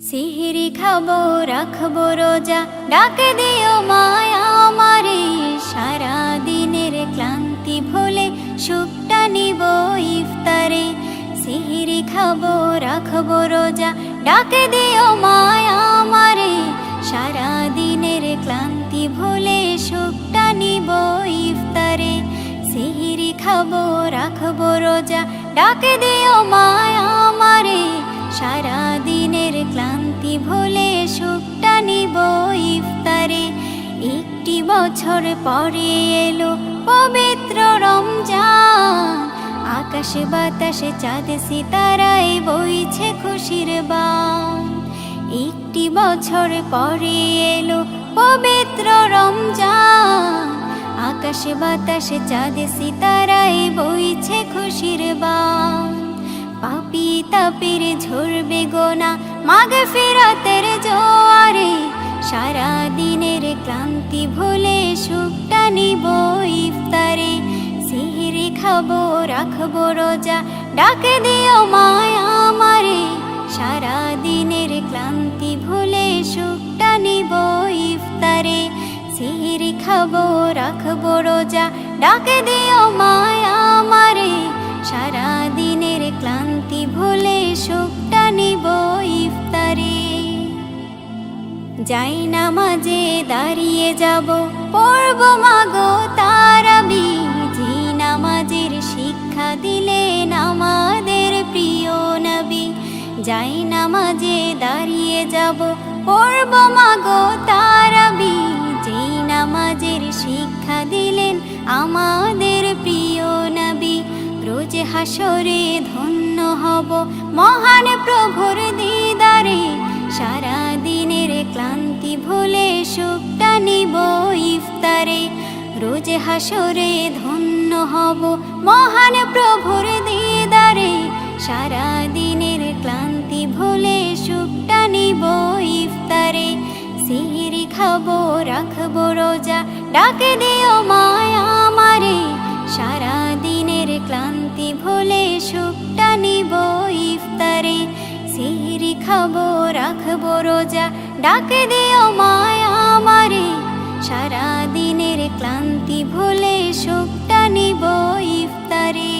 সিহিরি খাবো রাখবো রোজা, ডাকে দিও মায়া আমারে। সারা দিনের ক্লান্তি ভুলে সুখটা নিব ইফতারে। সিহিরি খাবো রাখবো রোজা, ডাকে দিও মায়া আমারে। সারা দিনের ক্লান্তি ভুলে সুখটা নিব ইফতারে। সিহিরি খাবো রাখবো রোজা, ডাকে দিও মায়া আমারে। সারা দিনের ক্লান্তি ভুলে সুখটা নিব ইফতারে। একটি বছর পরে এলো পবিত্র রমজান, আকাশে বাতাসে চাঁদ সিতারায় বইছে খুশির বান। একটি বছর পরে এলো পবিত্র রমজান, আকাশে বাতাসে চাঁদ সিতারায় বইছে খুশির বান। পাপী তাপের ঝরবে গোনা মাগফিরাতের জোয়ারে। সারা দিনের ক্লান্তি ভুলে সুখটা নিব ইফতারে। সিহিরি খাবো রাখবো রোজা, ডাকে দিও মায়া আমারে। সারা দিনের ক্লান্তি ভুলে সুখটা নিব ইফতারে। সিহিরি খাবো রাখবো রোজা, ডাকে দিও মায়া আমারে। সারা দিনের ক্লান্তি ভুলে সুখটা নিব ইফতারে। যাই নামাজে দাঁড়িয়ে যাব, পড়ব মাগো তারাবি। যে নামাজের শিক্ষা দিলেন আমাদের প্রিয় নবী। যাই নামাজে দাঁড়িয়ে যাব, পড়ব মাগো তারাবি। যে নামাজের শিক্ষা দিলেন আমাদের প্রিয় নবী। রোজ হাসরে ধন্য হব মহান প্রভুর দিদারে। সারা দিনের ক্লান্তি ভুলে সুখটা নিব ইফতারে। রোজ হাসরে ধন্য হব মহান প্রভুর দিদারে। সারা দিনের ক্লান্তি ভুলে সুখটা নিব ইফতারে। সিহিরি খাবো রাখবো রোজা, ডাকে দিও মায়া আমারে। সারা দিনের ক্লান্তি ভুলে সুখটা নিব ইফতারে। সিহিরি খাবো রাখবো রোজা, ডাকে দিও মায়া আমারে। সারা দিনের ক্লান্তি ভুলে সুখটা নিব ইফতারে।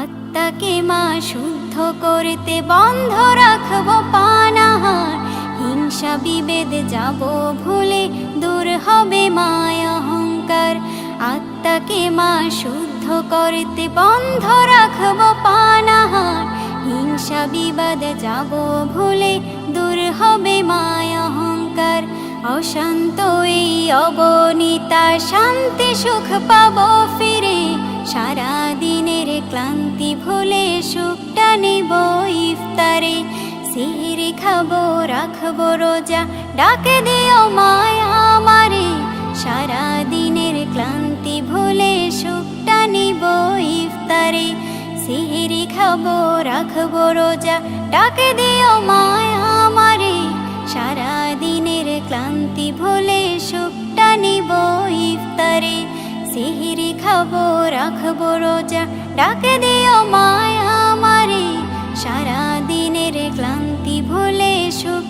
আত্মাকে মা শুদ্ধ করতে বন্ধ রাখবো পানাহার। হিংসা বিভেদ যাব ভুলে, দূর হবে মায়া অহংকার। আত্মাকে মা শুদ্ধ করতে বন্ধ রাখবো পানাহার। হিংসা বিবাদ যাব ভুলে, দূর হবে মায়া অহংকার। অশান্ত এই অবনীতা শান্তি সুখ পাবো ফিরে। সারা দিনের ক্লান্তি ভুলে সুখটা নিব ইফতারে। সিহিরি খাবো রাখবো রোজা, ডাকে দিও মায়া আমারে। সারা দিনের ক্লান্তি ভুলে সুখটা নিব ইফতারে। সিহিরি খাবো রাখবো রোজা, ডাকে দিও মায়া আমারে। সারা দিনের ক্লান্তি ভুলে সুখটা নিব ইফতারে। সিহিরি খাবো রাখবো রোজা, ডাকে দিও মায়া আমারে। সারা দিনের ক্লান্তি ভুলে সুখ